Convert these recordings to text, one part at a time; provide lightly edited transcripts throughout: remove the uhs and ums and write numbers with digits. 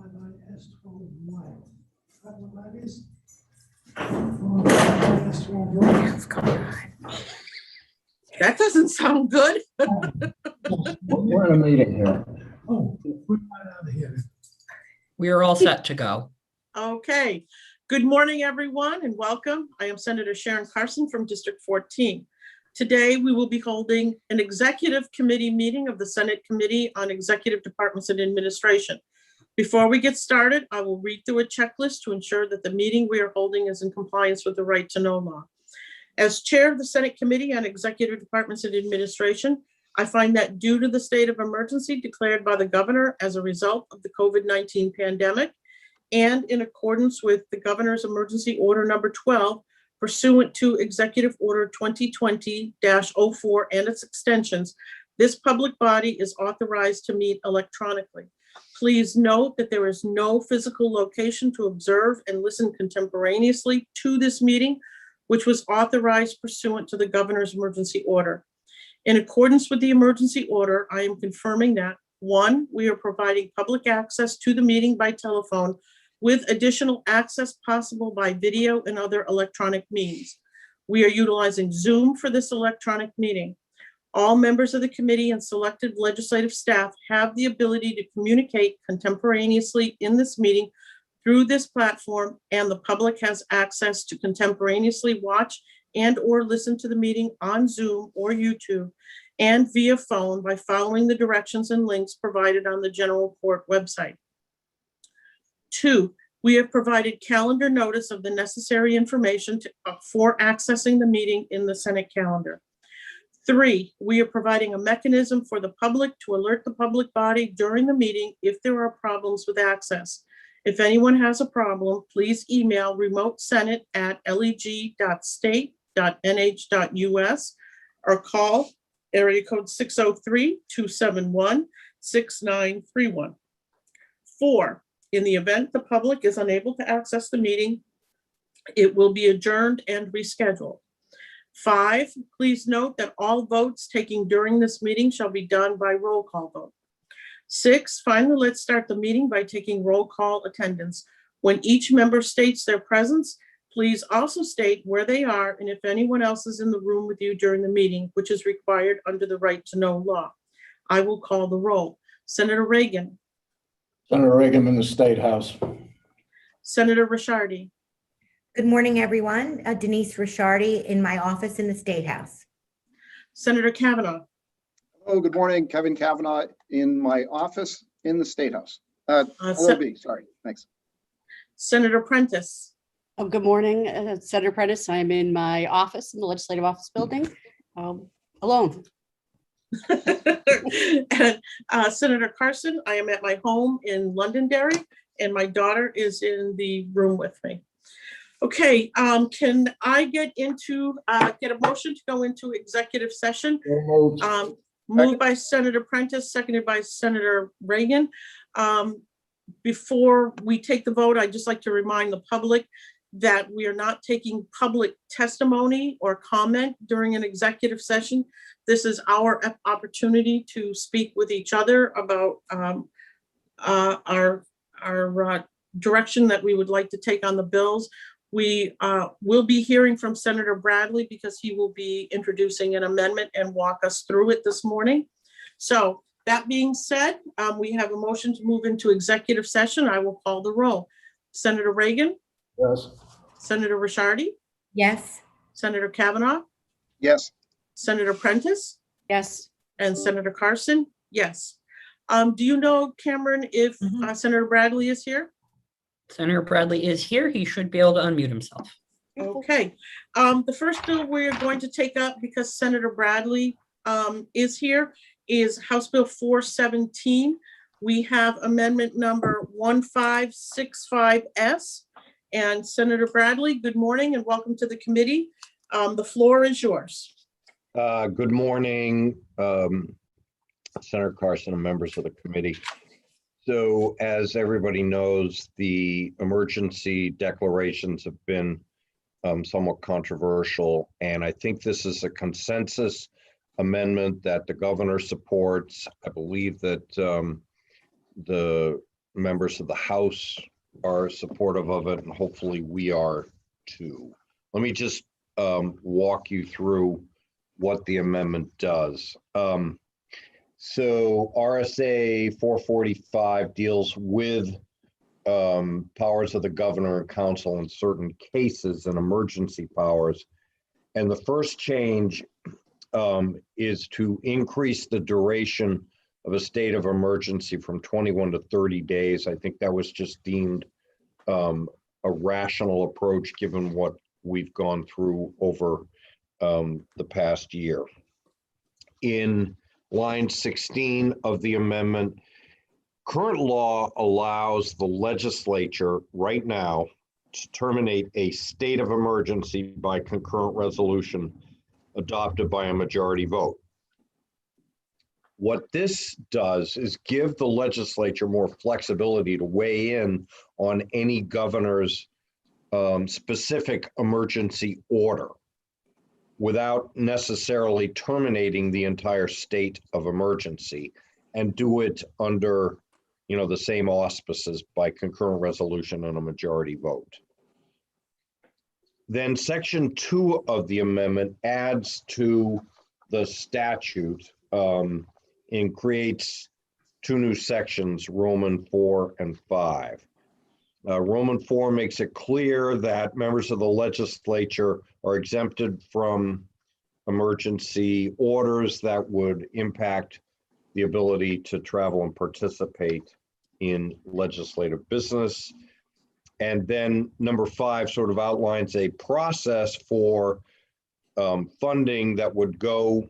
S12Y. Is that what that is? S12Y. That doesn't sound good. We're in a meeting here. Oh, we're right out of here. We are all set to go. Okay. Good morning, everyone, and welcome. I am Senator Sharon Carson from District 14. Today, we will be holding an executive committee meeting of the Senate Committee on Executive Departments and Administration. Before we get started, I will read through a checklist to ensure that the meeting we are holding is in compliance with the right to know law. As chair of the Senate Committee on Executive Departments and Administration, I find that due to the state of emergency declared by the governor as a result of the COVID-19 pandemic, and in accordance with the governor's emergency order number 12, pursuant to Executive Order 2020-04 and its extensions, this public body is authorized to meet electronically. Please note that there is no physical location to observe and listen contemporaneously to this meeting, which was authorized pursuant to the governor's emergency order. In accordance with the emergency order, I am confirming that 1, we are providing public access to the meeting by telephone with additional access possible by video and other electronic means. We are utilizing Zoom for this electronic meeting. All members of the committee and selected legislative staff have the ability to communicate contemporaneously in this meeting through this platform, and the public has access to contemporaneously watch and or listen to the meeting on Zoom or YouTube and via phone by following the directions and links provided on the General Court website. 2, we have provided calendar notice of the necessary information for accessing the meeting in the Senate calendar. 3, we are providing a mechanism for the public to alert the public body during the meeting if there are problems with access. If anyone has a problem, please email remotesenate@leg.state.nh.us or call area code 603-271-6931. 4, in the event the public is unable to access the meeting, it will be adjourned and rescheduled. 5, please note that all votes taken during this meeting shall be done by roll call vote. 6, finally, let's start the meeting by taking roll call attendance. When each member states their presence, please also state where they are and if anyone else is in the room with you during the meeting, which is required under the right to know law. I will call the roll. Senator Reagan. Senator Reagan in the State House. Senator Ricciardi. Good morning, everyone. Denise Ricciardi in my office in the State House. Senator Kavanaugh. Hello, good morning. Kevin Kavanaugh in my office in the State House. LOB, sorry, thanks. Senator Prentice. Oh, good morning, Senator Prentice. I'm in my office in the Legislative Office Building, alone. And Senator Carson, I am at my home in Londonderry, and my daughter is in the room with me. Okay, can I get a motion to go into executive session? Moved by Senator Prentice, seconded by Senator Reagan. Before we take the vote, I'd just like to remind the public that we are not taking public testimony or comment during an executive session. This is our opportunity to speak with each other about our direction that we would like to take on the bills. We will be hearing from Senator Bradley because he will be introducing an amendment and walk us through it this morning. So that being said, we have a motion to move into executive session. I will call the roll. Senator Reagan. Yes. Senator Ricciardi. Yes. Senator Kavanaugh. Yes, Senator Prentice. Yes. And Senator Carson. Yes. Do you know, Cameron, if Senator Bradley is here? Senator Bradley is here. He should be able to unmute himself. Okay. The first bill we're going to take up, because Senator Bradley is here, is House Bill 417. We have amendment number 1565S. And Senator Bradley, good morning and welcome to the committee. The floor is yours. Good morning, Senator Carson and members of the committee. So as everybody knows, the emergency declarations have been somewhat controversial, and I think this is a consensus amendment that the governor supports. I believe that the members of the House are supportive of it, and hopefully we are too. Let me just walk you through what the amendment does. So RSA 445 deals with powers of the governor and council in certain cases and emergency powers. And the first change is to increase the duration of a state of emergency from 21 to 30 days. I think that was just deemed a rational approach given what we've gone through over the past year. In line 16 of the amendment, current law allows the legislature right now to terminate a state of emergency by concurrent resolution adopted by a majority vote. What this does is give the legislature more flexibility to weigh in on any governor's specific emergency order without necessarily terminating the entire state of emergency, and do it under, the same auspices by concurrent resolution and a majority vote. Then section 2 of the amendment adds to the statute and creates 2 new sections, Roman 4 and 5. Roman 4 makes it clear that members of the legislature are exempted from emergency orders that would impact the ability to travel and participate in legislative business. And then number 5 sort of outlines a process for funding that would go,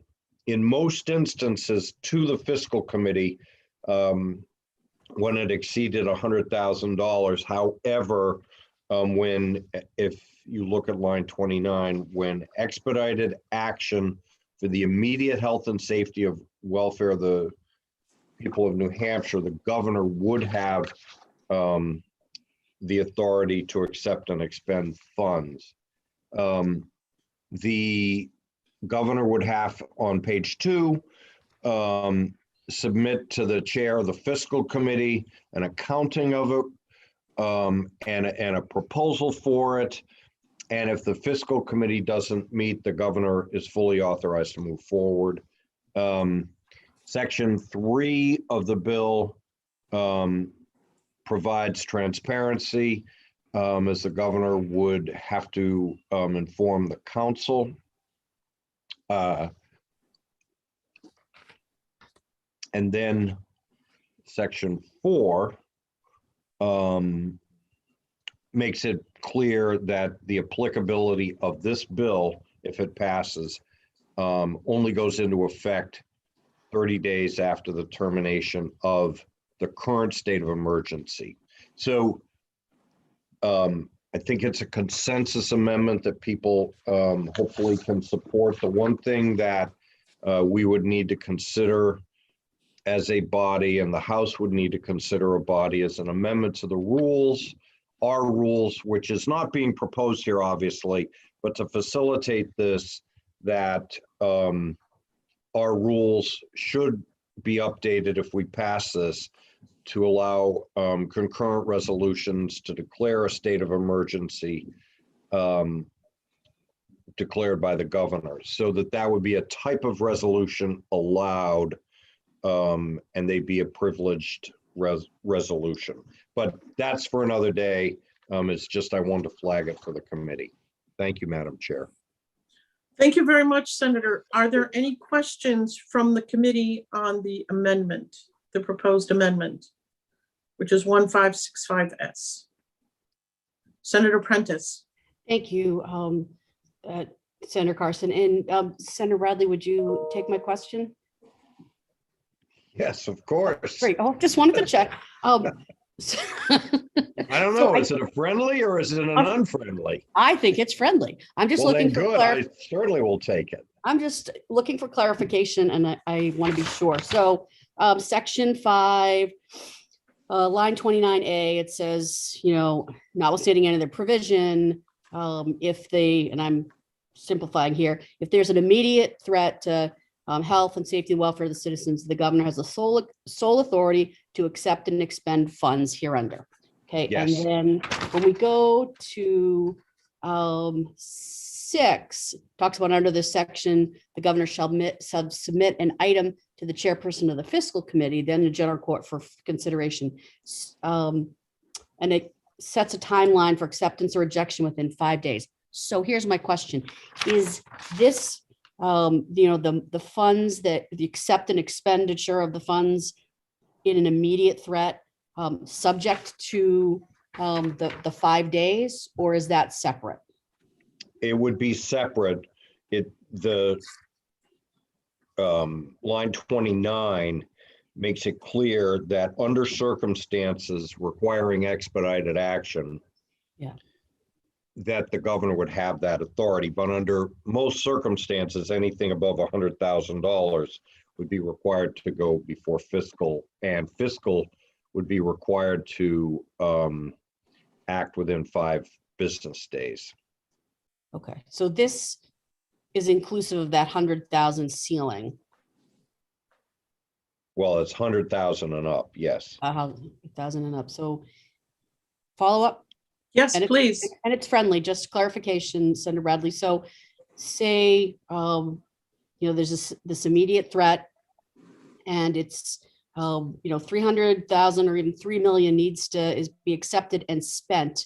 in most instances, to the fiscal committee when it exceeded $100,000. However, if you look at line 29, when expedited action for the immediate health and safety of welfare of the people of New Hampshire, the governor would have the authority to accept and expend funds. The governor would have, on page 2, submit to the chair of the fiscal committee an accounting of it and a proposal for it. And if the fiscal committee doesn't meet, the governor is fully authorized to move forward. Section 3 of the bill provides transparency, as the governor would have to inform the council. And then section 4 makes it clear that the applicability of this bill, if it passes, only goes into effect 30 days after the termination of the current state of emergency. So I think it's a consensus amendment that people hopefully can support. The one thing that we would need to consider as a body, and the House would need to consider a body, as an amendment to the rules, our rules, which is not being proposed here, obviously, but to facilitate this, that our rules should be updated if we pass this to allow concurrent resolutions to declare a state of emergency declared by the governor, so that would be a type of resolution allowed, and they'd be a privileged resolution. But that's for another day. It's just I wanted to flag it for the committee. Thank you, Madam Chair. Thank you very much, Senator. Are there any questions from the committee on the amendment, the proposed amendment, which is 1565S? Senator Prentice. Thank you, Senator Carson. And Senator Bradley, would you take my question? Yes, of course. Great. Oh, just wanted to check. I don't know. Is it a friendly or is it an unfriendly? I think it's friendly. I'm just looking for good. I certainly will take it. I'm just looking for clarification, and I want to be sure. So section 5, line 29A, it says, notwithstanding any other provision, if they, and I'm simplifying here, if there's an immediate threat to health and safety and welfare of the citizens, the governor has the sole authority to accept and expend funds hereunder. Okay, and Yes. then when we go to 6, talks about under this section, the governor shall submit an item to the chairperson of the fiscal committee, then the general court for consideration. And it sets a timeline for acceptance or rejection within 5 days. So here's my question. Is this, the funds that the accept and expenditure of the funds in an immediate threat, subject to the 5 days, or is that separate? It would be separate. Line 29 makes it clear that under circumstances requiring expedited action, Yeah. that the governor would have that authority, but under most circumstances, anything above $100,000 would be required to go before fiscal, and fiscal would be required to act within 5 business days. Okay, so this is inclusive of that 100,000 ceiling, Well, it's 100,000 and up, yes. 1,000 and up. So follow up. Yes, And please. And it's friendly, just clarification, Senator Bradley. So say, there's this immediate threat and it's, 300,000 or even 3 million needs to be accepted and spent.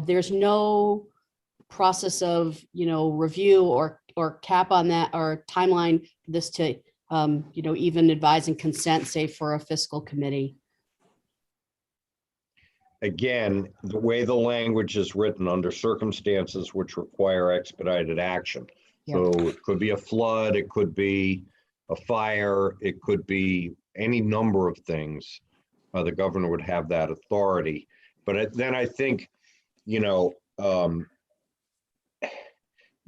There's no process of, review or cap on that or timeline for this to, even advise and consent, say for a fiscal committee. Again, the way the language is written, under circumstances which require expedited action. So it could be a flood, it could be a fire, it could be any number of things. The governor would have that authority. But then I think, the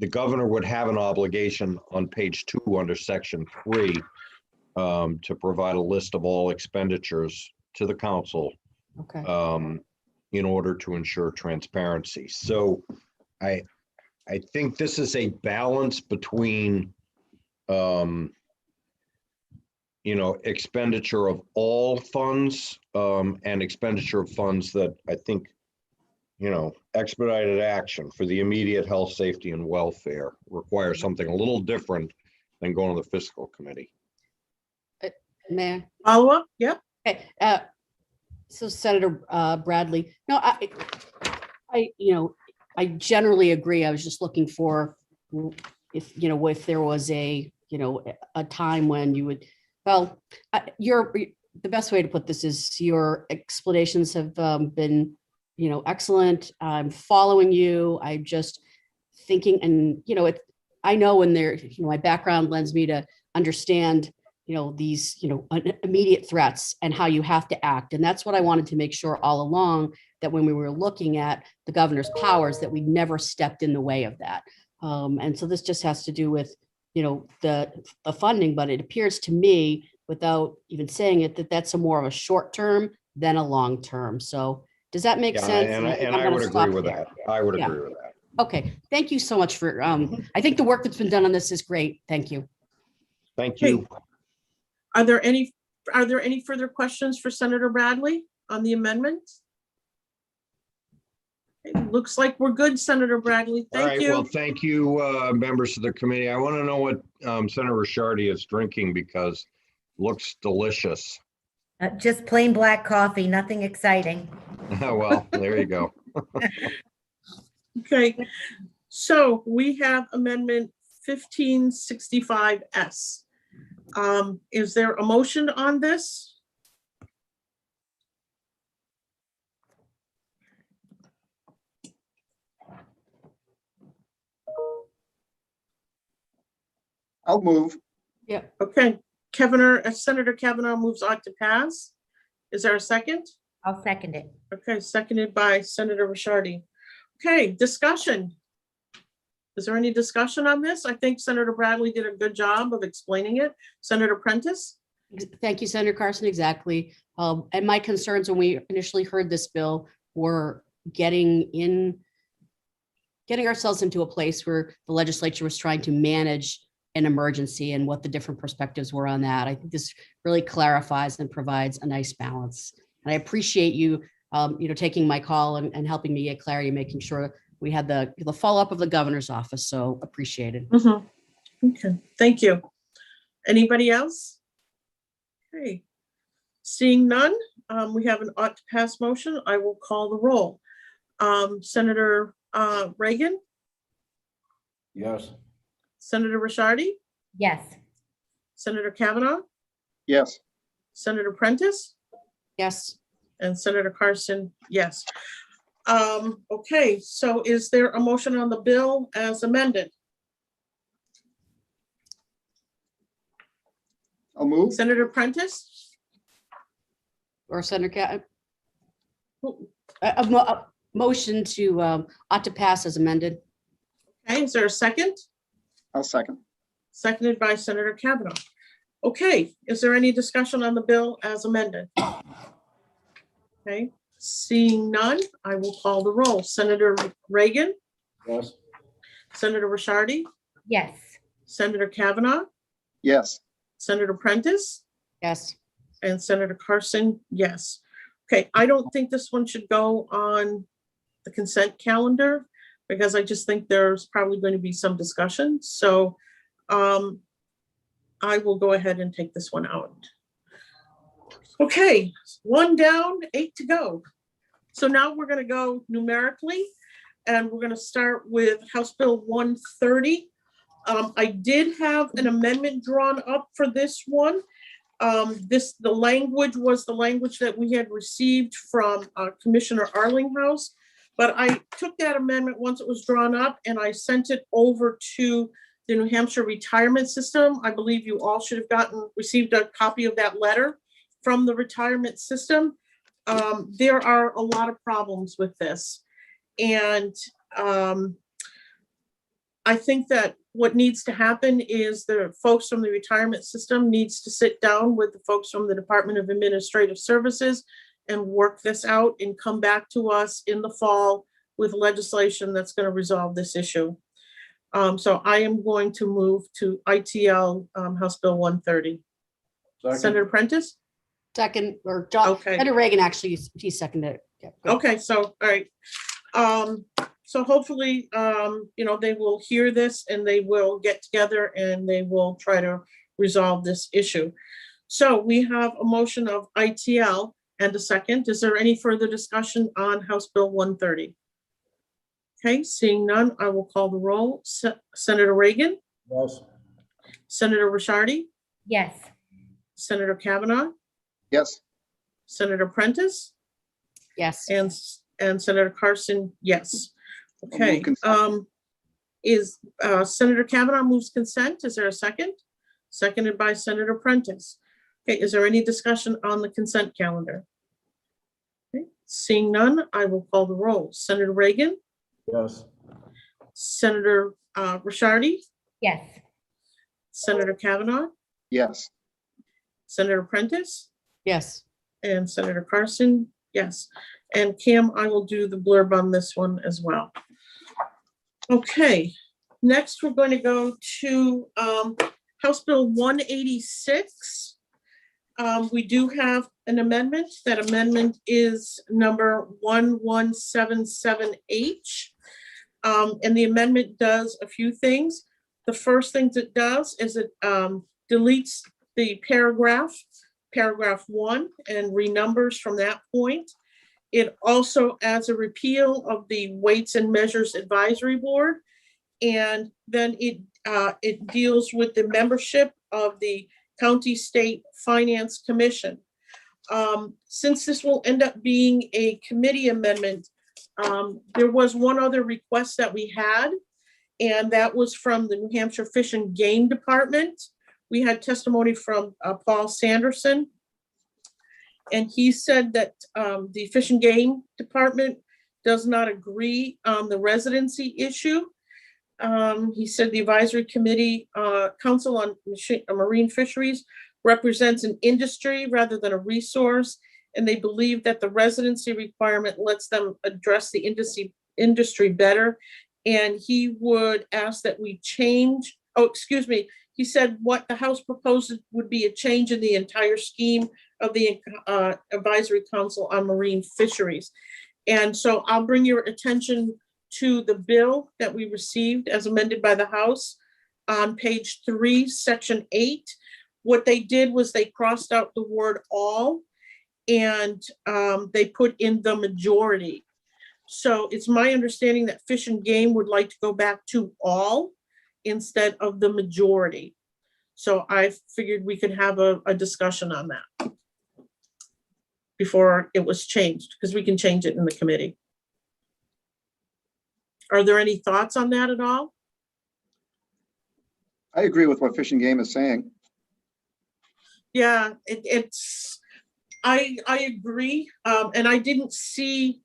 governor would have an obligation on page 2 under section 3 to provide a list of all expenditures to the council Okay. in order to ensure transparency. So I think this is a balance between, expenditure of all funds and expenditure of funds that I think, expedited action for the immediate health, safety, and welfare requires something a little different than going to the fiscal committee. Mayor. Follow up? Yep. Okay, so Senator Bradley, no, I generally agree. I was just looking for if there was a time when you would, the best way to put this is your explanations have been, excellent. I'm following you. I'm just thinking, and, I know when my background lends me to understand these, immediate threats and how you have to act. And that's what I wanted to make sure all along, that when we were looking at the governor's powers, that we never stepped in the way of that. And so this just has to do with, the funding, but it appears to me, without even saying it, that that's more of a short term than a long term. So does that make Yeah, sense? and I'm I gonna would stop agree with there. that. I would Yeah. agree with that. Okay, thank you so much for, I think the work that's been done on this is great. Thank you. Thank you. Are there any further questions for Senator Bradley on the amendment? It looks like we're good, Senator Bradley. All Thank right, well, you. thank you, members of the committee. I want to know what Senator Rishardi is drinking because it looks delicious. Just plain black coffee, nothing exciting. Well, there you go. Okay, so we have amendment 1565S. Is there a motion on this? I'll move. Okay, Senator Kavanaugh moves on to pass. Is there a second? I'll second it. Okay, seconded by Senator Rishardi. Okay, discussion. Is there any discussion on this? I think Senator Bradley did a good job of explaining it. Senator Prentice? Thank you, Senator Carson, exactly. And my concerns when we initially heard this bill were getting ourselves into a place where the legislature was trying to manage an emergency and what the different perspectives were on that. I think this really clarifies and provides a nice balance. And I appreciate you, taking my call and helping me get clarity, making sure we had the follow-up of the governor's office. So appreciated. Mhm. Okay, thank you. Anybody else? Okay. Seeing none, we have an ought to pass motion. I will call the roll. Senator Reagan, Yes. Senator Rishardi, Yes. Senator Kavanaugh, Yes, Senator Prentice, Yes. and Senator Carson, yes. Okay, so is there a motion on the bill as amended? I'll move. Senator Prentice? Or Senator a motion to ought to pass as amended. Okay, is there a second? I'll second. Seconded by Senator Kavanaugh. Okay, is there any discussion on the bill as amended? Okay, seeing none, I will call the roll. Senator Reagan, Yes. Senator Rishardi, Yes. Senator Kavanaugh, Yes, Senator Prentice, Yes. and Senator Carson, yes. Okay, I don't think this one should go on the consent calendar because I just think there's probably going to be some discussion. So I will go ahead and take this one out. Okay, 1 down, 8 to go. So now we're going to go numerically, and we're going to start with House Bill 130. I did have an amendment drawn up for this one. The language was the language that we had received from Commissioner Arlinghouse, but I took that amendment once it was drawn up and I sent it over to the New Hampshire retirement system. I believe you all should have received a copy of that letter from the retirement system. There are a lot of problems with this. And I think that what needs to happen is the folks from the retirement system needs to sit down with the folks from the Department of Administrative Services and work this out and come back to us in the fall with legislation that's going to resolve this issue. So I am going to move to ITL House Bill 130. Second. Senator Prentice? Second, or John, Okay. Senator Reagan actually, he seconded it. Yeah, good. Okay, so, all right. So hopefully, they will hear this and they will get together and they will try to resolve this issue. So we have a motion of ITL and a second. Is there any further discussion on House Bill 130? Okay, seeing none, I will call the roll. Senator Reagan, Yes. Senator Rishardi, Yes. Senator Kavanaugh, yes, Senator Prentice, Yes. and Senator Carson, yes. move Okay, consent. Senator Kavanaugh moves consent. Is there a second? Seconded by Senator Prentice. Okay, is there any discussion on the consent calendar? Okay, seeing none, I will call the roll. Senator Reagan, Yes. Senator Rishardi, Yes. Senator Kavanaugh, yes, Senator Prentice, Yes. and Senator Carson, yes. And Cam, I will do the blurb on this one as well. Okay, next we're going to go to House Bill 186. We do have an amendment. That amendment is number 1177H. And the amendment does a few things. The first thing it does is it deletes the paragraph 1, and renumbers from that point. It also adds a repeal of the Weights and Measures Advisory Board. And then it deals with the membership of the County State Finance Commission. Since this will end up being a committee amendment, there was one other request that we had, and that was from the New Hampshire Fish and Game Department. We had testimony from Paul Sanderson. And he said that the Fish and Game Department does not agree on the residency issue. He said the Advisory Committee, Council on Marine Fisheries represents an industry rather than a resource, and they believe that the residency requirement lets them address the industry better. And he would ask that we change oh, excuse me, he said what the House proposed would be a change in the entire scheme of the Advisory Council on Marine Fisheries. And so I'll bring your attention to the bill that we received as amended by the House on page 3, section 8. What they did was they crossed out the word all and they put in the majority. So it's my understanding that Fish and Game would like to go back to all instead of the majority. So I figured we could have a discussion on that before it was changed, because we can change it in the committee. Are there any thoughts on that at all? I agree with what Fish and Game is saying. Yeah, I agree. And I didn't see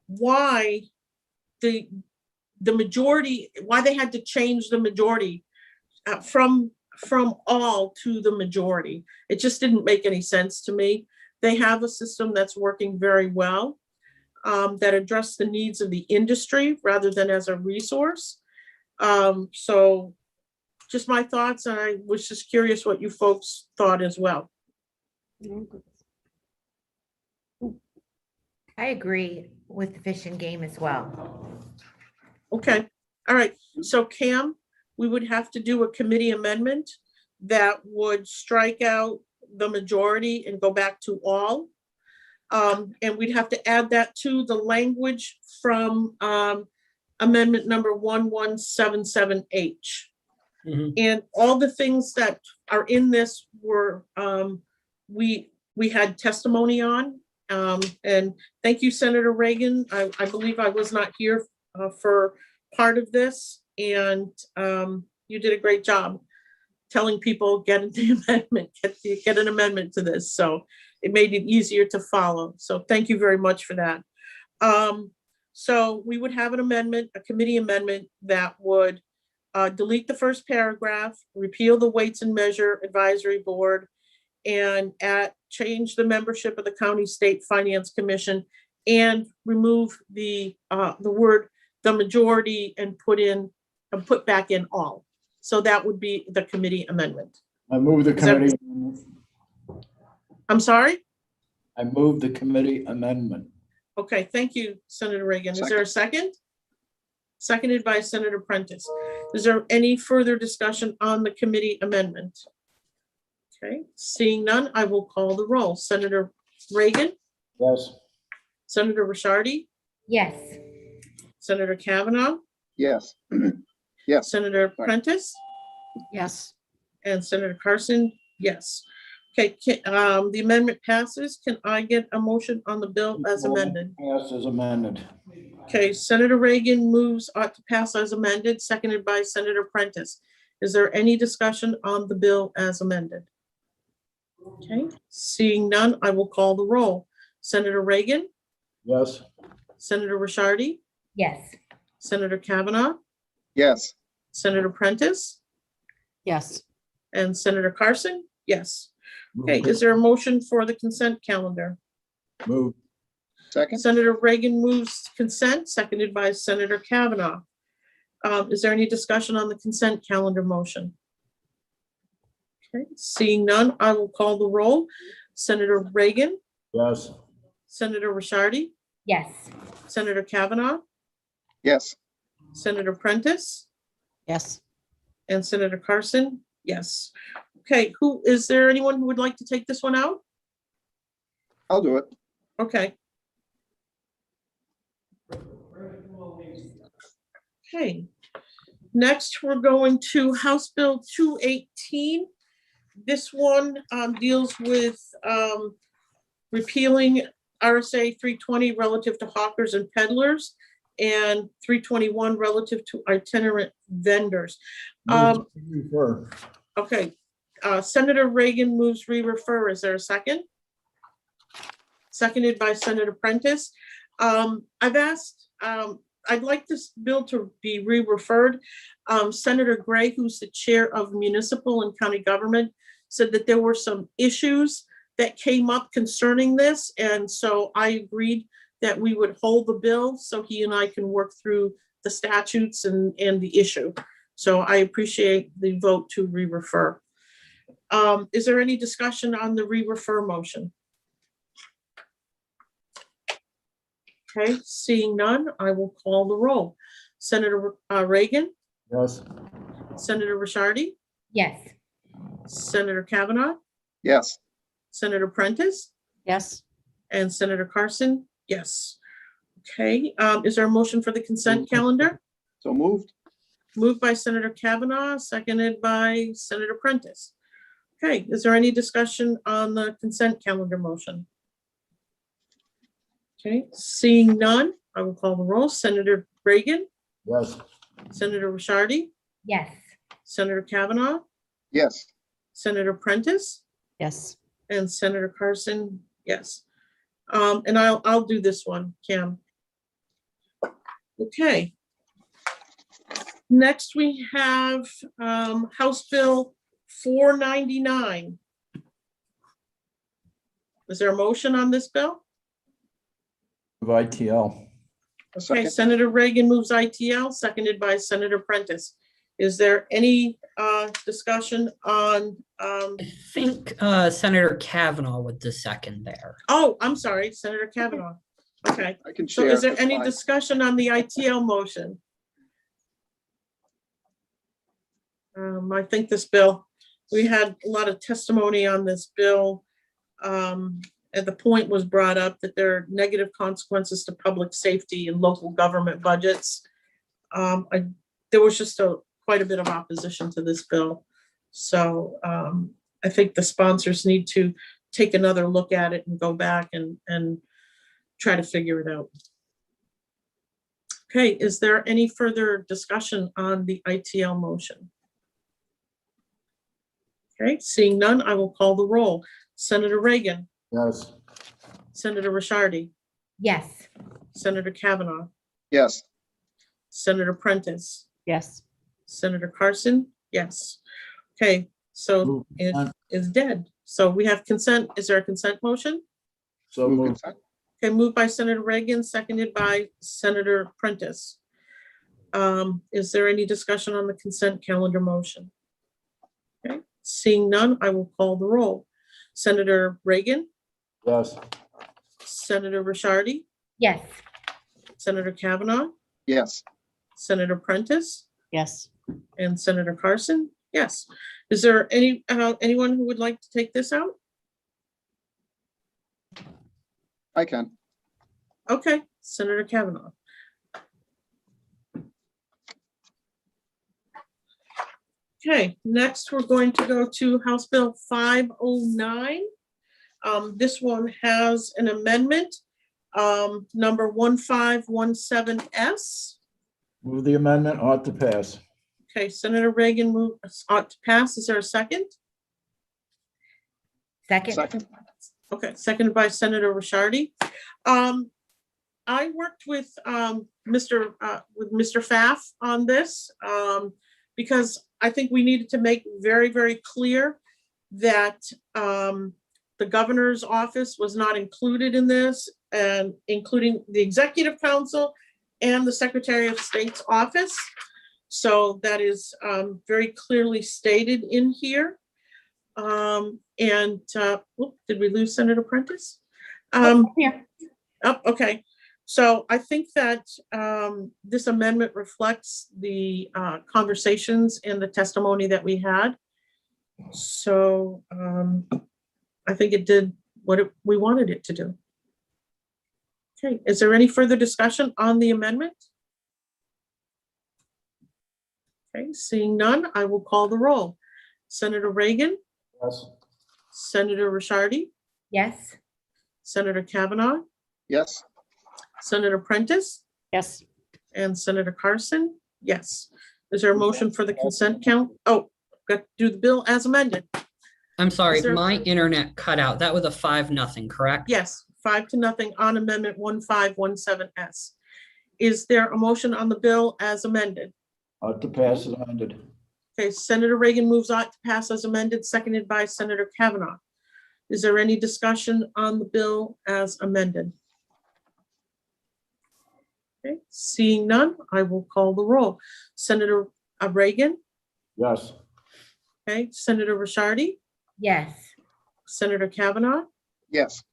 why the majority, why they had to change the majority from all to the majority. It just didn't make any sense to me. They have a system that's working very well, that address the needs of the industry rather than as a resource. So just my thoughts, and I was just curious what you folks thought as well. I agree with the Fish and Game as well. Okay, all right. So Cam, we would have to do a committee amendment that would strike out the majority and go back to all. And we'd have to add that to the language from amendment number 1177H. And all the things that are in this were, we had testimony on. And thank you, Senator Reagan. I believe I was not here for part of this, and you did a great job telling people get the amendment, get an amendment to this. So it made it easier to follow. So thank you very much for that. So we would have an amendment, a committee amendment that would delete the first paragraph, repeal the Weights and Measure Advisory Board, and change the membership of the County State Finance Commission, and remove the word the majority and put back in all. So that would be the committee amendment. I move the committee. I'm sorry? I move the committee amendment. Okay, thank you, Senator Reagan. Is there a second? Seconded by Senator Prentice. Is there any further discussion on the committee amendment? Okay, seeing none, I will call the roll. Senator Reagan, Yes. Senator Ricciardi, Yes. Senator Kavanaugh, Yes. Yes. Senator Prentice, Yes. and Senator Carson, yes. Okay, the amendment passes. Can I get a motion on the bill as amended? Yes, as amended. Okay, Senator Reagan moves ought to pass as amended, seconded by Senator Prentice. Is there any discussion on the bill as amended? Okay, seeing none, I will call the roll. Senator Reagan, Yes. Senator Ricciardi, Yes. Senator Kavanaugh, Yes. Senator Prentice, Yes. and Senator Carson, yes. Okay, is there a motion for the consent calendar? Move. Second. Senator Reagan moves consent, seconded by Senator Kavanaugh. Is there any discussion on the consent calendar motion? Okay, seeing none, I will call the roll. Senator Reagan, Yes. Senator Ricciardi, Yes. Senator Kavanaugh, Yes. Senator Prentice, Yes. and Senator Carson, yes. Okay, is there anyone who would like to take this one out? I'll do it. Okay. Okay, next we're going to House Bill 218. This one deals with repealing RSA 320 relative to hawkers and peddlers, and 321 relative to itinerant vendors. Move to refer. Okay, Senator Reagan moves re-refer. Is there a second? Seconded by Senator Prentice. I've asked, I'd like this bill to be re-referred. Senator Gray, who's the chair of municipal and county government, said that there were some issues that came up concerning this. And so I agreed that we would hold the bill so he and I can work through the statutes and the issue. So I appreciate the vote to re-refer. Is there any discussion on the re-refer motion? Okay, seeing none, I will call the roll. Senator Reagan, Yes. Senator Rishardi, Yes. Senator Kavanaugh, Yes, Senator Prentice, Yes, and Senator Carson, yes. Okay, is there a motion for the consent calendar? so moved. Moved by Senator Kavanaugh, seconded by Senator Prentice. Okay, is there any discussion on the consent calendar motion? Okay, seeing none, I will call the roll. Senator Reagan, Yes. Senator Rishardi, Yes. Senator Kavanaugh, Yes, Senator Prentice, yes. and Senator Carson, yes. And I'll do this one, Cam. Okay. Next, we have House Bill 499. Is there a motion on this bill? Move ITL. Okay, Second. Senator Reagan moves ITL, seconded by Senator Prentice. Is there any discussion on, I think Senator Kavanaugh with the second there. oh, I'm sorry, Senator Kavanaugh. Okay, I can so share. is there that's any fine. discussion on the ITL motion? I think this bill, we had a lot of testimony on this bill. And the point was brought up that there are negative consequences to public safety and local government budgets. There was just quite a bit of opposition to this bill. So I think the sponsors need to take another look at it and go back and try to figure it out. Okay, is there any further discussion on the ITL motion? Okay, seeing none, I will call the roll. Senator Reagan, Yes. Senator Rishardi, Yes. Senator Kavanaugh, Yes, Senator Prentice, Yes, Senator Carson, yes. Okay, so Move it consent. is dead. So we have consent. Is there a consent motion? So move moved. consent. Okay, moved by Senator Reagan, seconded by Senator Prentice. Is there any discussion on the consent calendar motion? Okay, seeing none, I will call the roll. Senator Reagan, Yes. Senator Rishardi, Yes. Senator Kavanaugh, Yes, Senator Prentice, yes. and Senator Carson, yes. Is there anyone who would like to take this out? I can. Okay, Senator Kavanaugh. Okay, next we're going to go to House Bill 509. This one has an amendment, number 1517S. Move the amendment, ought to pass. Okay, Senator Reagan ought to pass. Is there a second? Second. Second. Okay, seconded by Senator Rishardi. I worked with Mr. Pfaff on this because I think we needed to make very, very clear that the governor's office was not included in this, and including the executive council and the Secretary of State's office. So that is very clearly stated in here. Did we lose Senator Prentice? Here. Oh, okay. So I think that this amendment reflects the conversations and the testimony that we had. So I think it did what we wanted it to do. Okay, is there any further discussion on the amendment? Okay, seeing none, I will call the roll. Senator Reagan, Yes. Senator Rishardi, Yes. Senator Kavanaugh, Yes, Senator Prentice, Yes, and Senator Carson, yes. Is there a motion for the consent count? Oh, got to do the bill as amended. I'm sorry, Is there- my internet cut out. That was a 5-0, correct? Yes, 5-0 on amendment 1517S. Is there a motion on the bill as amended? Ought to pass as amended. Okay, Senator Reagan moves on to pass as amended, seconded by Senator Kavanaugh. Is there any discussion on the bill as amended? Okay, seeing none, I will call the roll. Senator Reagan, Yes. okay, Senator Rishardi, Yes. Senator Kavanaugh, Yes.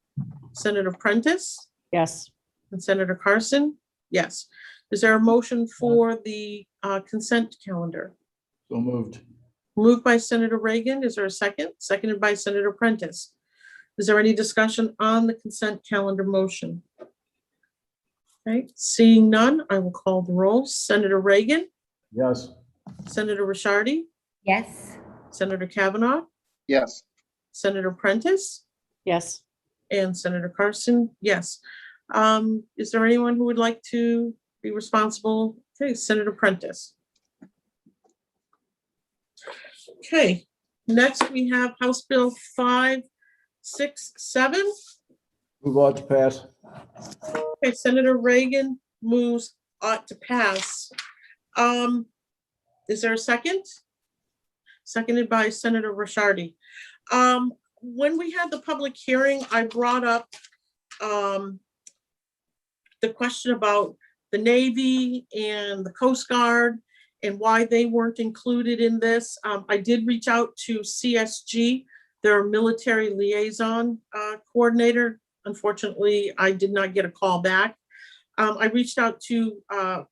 Senator Prentice, Yes. and Senator Carson, yes. Is there a motion for the consent calendar? So moved. Moved by Senator Reagan. Is there a second? Seconded by Senator Prentice. Is there any discussion on the consent calendar motion? Okay, seeing none, I will call the roll. Senator Reagan, Yes. Senator Rishardi, Yes. Senator Kavanaugh, Yes. Senator Prentice, Yes. and Senator Carson, yes. Is there anyone who would like to be responsible? Okay, Senator Prentice. Okay, next we have House Bill 567. Move ought to pass. Okay, Senator Reagan moves ought to pass. Is there a second? Seconded by Senator Rishardi. When we had the public hearing, I brought up the question about the Navy and the Coast Guard and why they weren't included in this. I did reach out to CSG, their military liaison coordinator. Unfortunately, I did not get a call back. I reached out to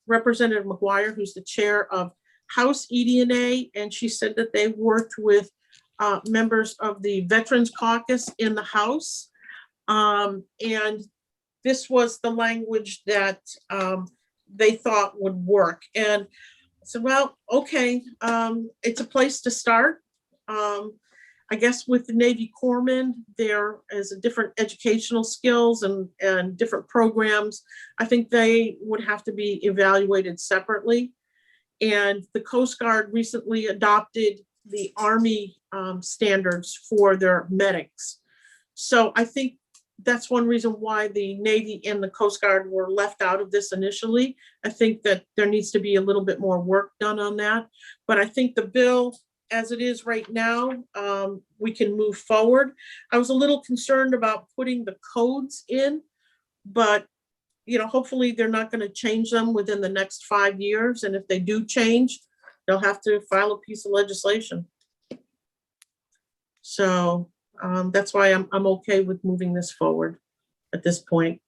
Representative McGuire, who's the chair of House EDNA, and she said that they worked with members of the Veterans Caucus in the House. And this was the language that they thought would work. And so, well, okay, it's a place to start. I guess with the Navy Corpsmen, there is a different educational skills and different programs. I think they would have to be evaluated separately. And the Coast Guard recently adopted the Army standards for their medics. So I think that's one reason why the Navy and the Coast Guard were left out of this initially. I think that there needs to be a little bit more work done on that. But I think the bill, as it is right now, we can move forward. I was a little concerned about putting the codes in, but hopefully they're not going to change them within the next 5 years. And if they do change, they'll have to file a piece of legislation. So that's why I'm okay with moving this forward at this point.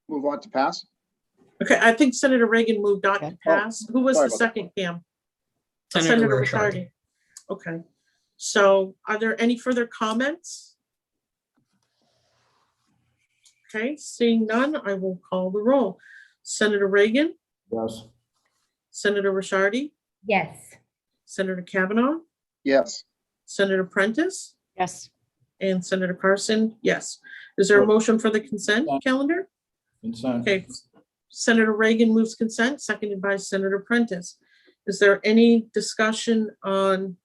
Move on to pass. Okay, I think Senator Reagan moved on to Okay. pass. Who was sorry the about that. second, Cam? Senator Rishardi. Okay, so are there any further comments? Okay, seeing none, I will call the roll. Senator Reagan, Yes. Senator Rishardi, Yes. Senator Kavanaugh, Yes. Senator Prentice, Yes. and Senator Carson, yes. Is there a motion for the consent calendar? Consent. Okay, Senator Reagan moves consent, seconded by Senator Prentice. Is there any discussion on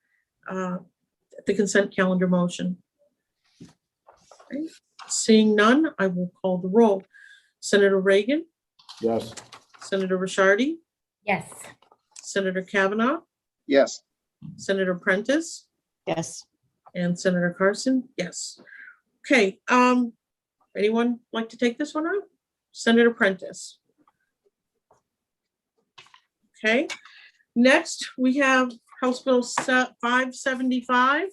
the consent calendar motion? Okay, seeing none, I will call the roll. Senator Reagan, Yes. Senator Rishardi, Yes. Senator Kavanaugh, Yes. Senator Prentice, Yes. and Senator Carson, yes. Okay, anyone like to take this one out? Senator Prentice. Okay, next we have House Bill 575.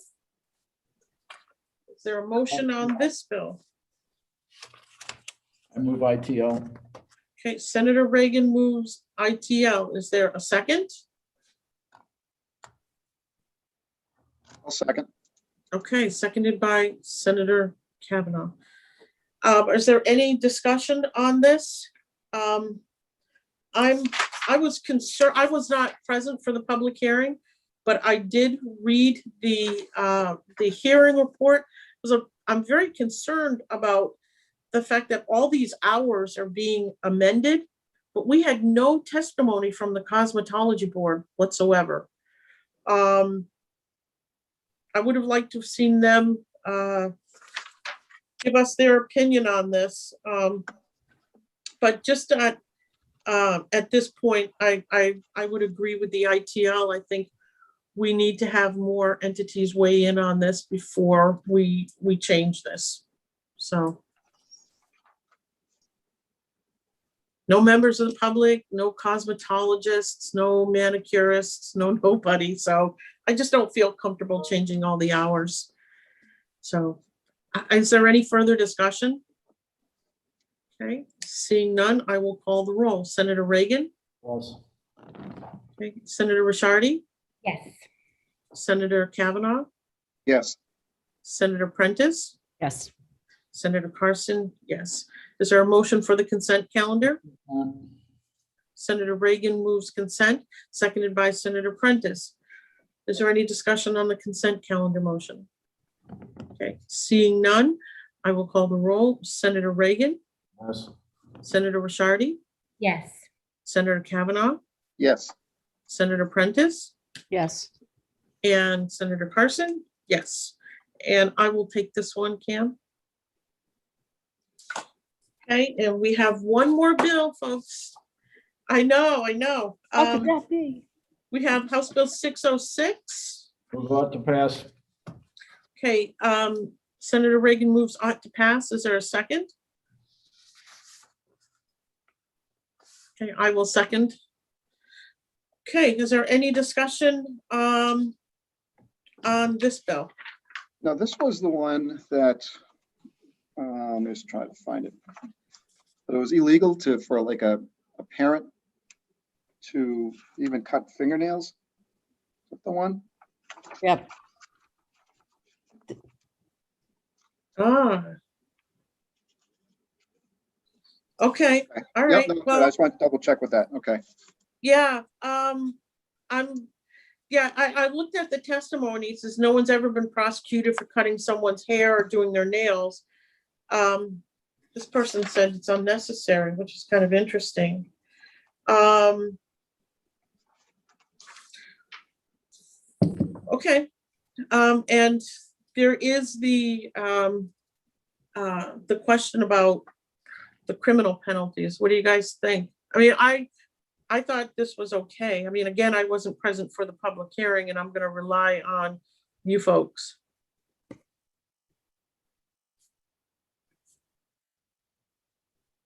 Is there a motion on this bill? I move ITL. Okay, Senator Reagan moves ITL. Is there a second? I'll second. Okay, seconded by Senator Kavanaugh. Is there any discussion on this? I was concerned, I was not present for the public hearing, but I did read the hearing report. I'm very concerned about the fact that all these hours are being amended, but we had no testimony from the cosmetology board whatsoever. I would have liked to have seen them give us their opinion on this. But just at this point, I would agree with the ITL. I think we need to have more entities weigh in on this before we change this. So. No members of the public, no cosmetologists, no manicurists, no nobody. So I just don't feel comfortable changing all the hours. So is there any further discussion? Okay, seeing none, I will call the roll. Senator Reagan, Yes. okay, Senator Rishardi, Yes. Senator Kavanaugh, Yes, Senator Prentice, Yes, Senator Carson, yes. Is there a motion for the consent calendar? Senator Reagan moves consent, seconded by Senator Prentice. Is there any discussion on the consent calendar motion? Okay, seeing none, I will call the roll. Senator Reagan, Yes. Senator Rishardi, Yes. Senator Kavanaugh, yes, Senator Prentice, yes. and Senator Carson, yes. And I will take this one, Cam. Okay, and we have one more bill, folks. I know. How could that be? We have House Bill 606. Move ought to pass. Okay, Senator Reagan moves ought to pass. Is there a second? Okay, I will second. Okay, is there any discussion on this bill? now this was the one that, let's try to find it. But it was illegal for like a parent to even cut fingernails. Is that the one? Yep. Ah. Okay, all Yep, right, no, I well, just want to double check with that. Okay. yeah, I looked at the testimony. It says no one's ever been prosecuted for cutting someone's hair or doing their nails. This person said it's unnecessary, which is kind of interesting. Okay, and there is the question about the criminal penalties. What do you guys think? I mean, I thought this was okay. I mean, again, I wasn't present for the public hearing, and I'm going to rely on you folks.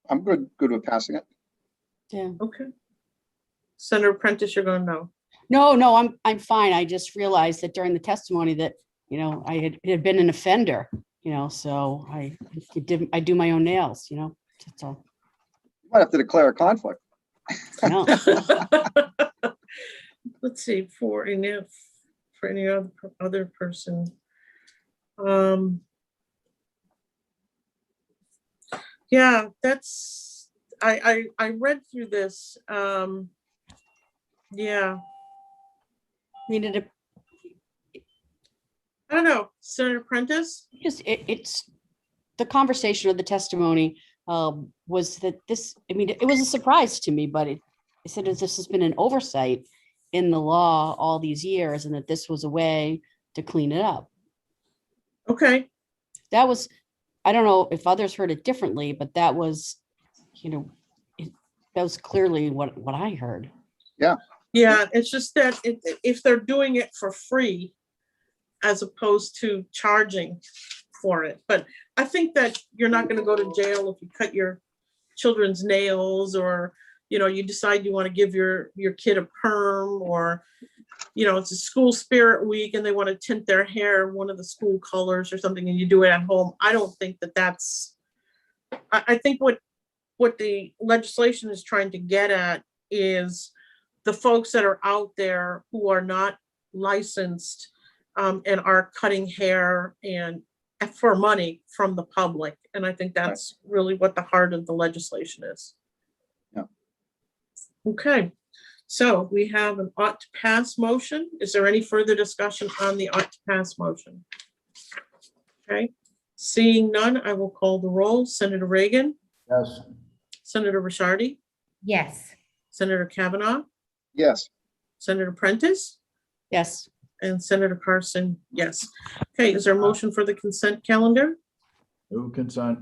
I'm good with passing it. Yeah. Okay. Senator Prentice, you're going to know. No, I'm fine. I just realized that during the testimony that, I had been an offender, so I do my own nails, that's all. You might have to declare a conflict. No. Let's see, for any other person. Yeah, that's, I read through this. Yeah, I mean, I don't know, Senator Prentice? it's the conversation of the testimony was that this, it was a surprise to me, but I said this has been an oversight in the law all these years, and that this was a way to clean it up. Okay, That was, I don't know if others heard it differently, but that was, that was clearly what I heard. yeah, it's just that if they're doing it for free as opposed to charging for it. But I think that you're not gonna go to jail if you cut your children's nails, or, you decide you want to give your kid a perm, or, it's a school spirit week and they want to tint their hair one of the school colors or something, and you do it at home. I don't think that's, I think what the legislation is trying to get at is the folks that are out there who are not licensed and are cutting hair and for money from the public. And I think that's really what the heart of the legislation is. Yeah. Okay, so we have an ought to pass motion. Is there any further discussion on the ought to pass motion? Okay, seeing none, I will call the roll. Senator Reagan, Yes. Senator Rishardi, Yes. Senator Kavanaugh, Yes, Senator Prentice, Yes, and Senator Carson, yes. Okay, is there a motion for the consent calendar? Move consent.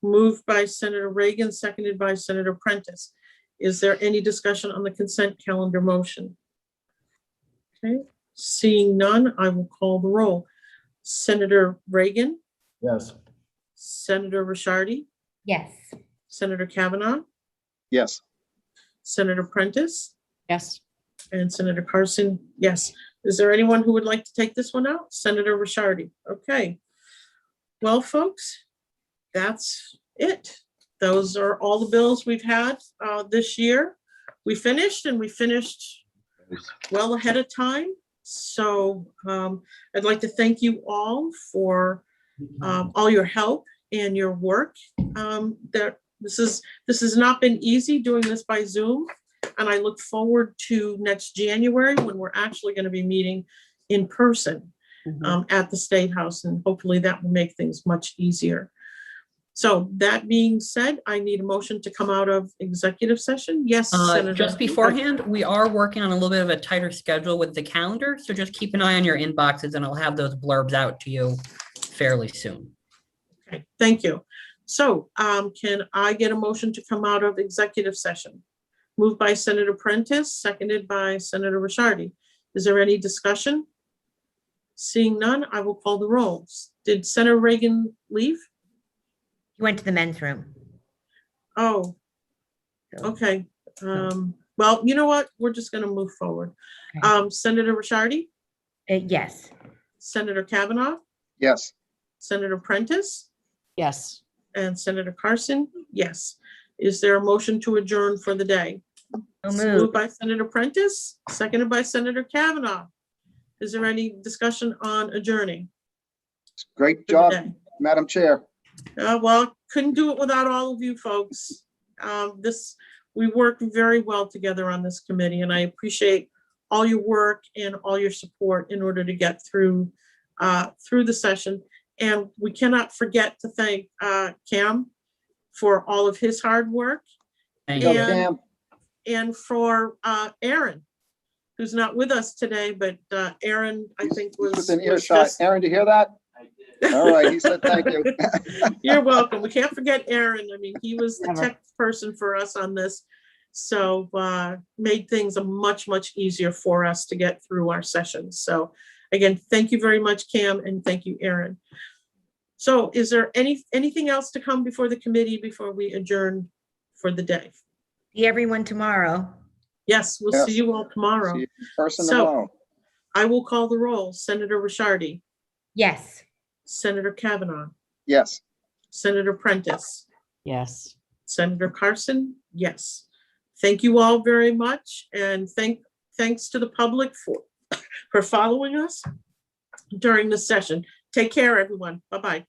Moved by Senator Reagan, seconded by Senator Prentice. Is there any discussion on the consent calendar motion? Okay, seeing none, I will call the roll. Senator Reagan, Yes. Senator Rishardi, Yes. Senator Kavanaugh, Yes. Senator Prentice, Yes. and Senator Carson, yes. Is there anyone who would like to take this one out? Senator Rishardi, okay. Well, folks, that's it. Those are all the bills we've had this year. We finished well ahead of time. So I'd like to thank you all for all your help and your work. This has not been easy doing this by Zoom. And I look forward to next January when we're actually going to be meeting in person at the State House. And hopefully that will make things much easier. So that being said, I need a motion to come out of executive session. Yes, Senator. Just beforehand, we are working on a little bit of a tighter schedule with the calendar, so just keep an eye on your inboxes and I'll have those blurbs out to you fairly soon. Okay, thank you. So can I get a motion to come out of executive session? Moved by Senator Prentice, seconded by Senator Rishardi. Is there any discussion? Seeing none, I will call the rolls. Did Senator Reagan leave? You went to the men's room. Oh, okay. Well, you know what? We're just going to move forward. Senator Rishardi, Yes. Senator Kavanaugh, Yes. Senator Prentice, Yes. and Senator Carson, yes. Is there a motion to adjourn for the day? So Moved moved. by Senator Prentice, seconded by Senator Kavanaugh. Is there any discussion on adjourning? Great for the job, day? Madam Chair. Well, couldn't do it without all of you folks. We worked very well together on this committee, and I appreciate all your work and all your support in order to get through the session. And we cannot forget to thank Cam for all of his hard work, Thank Go, you. And- Cam. and for Aaron, who's not with us today, but Aaron, I think was. Within was earshot. just- Aaron, do you hear that? All right, he said thank you. You're welcome. We can't forget Aaron. I mean, he was the Never. tech person for us on this. So made things much easier for us to get through our sessions. So again, thank you very much, Cam, and thank you, Aaron. So is there anything else to come before the committee before we adjourn for the day? See everyone tomorrow. Yes, we'll see Yes. you all tomorrow. See you in person So- tomorrow. I will call the roll. Senator Rishardi, Yes. Senator Kavanaugh, Yes. Senator Prentice, Yes. Senator Carson, yes. Thank you all very much, and thanks to the public for following us during this session. Take care, everyone. Bye-bye.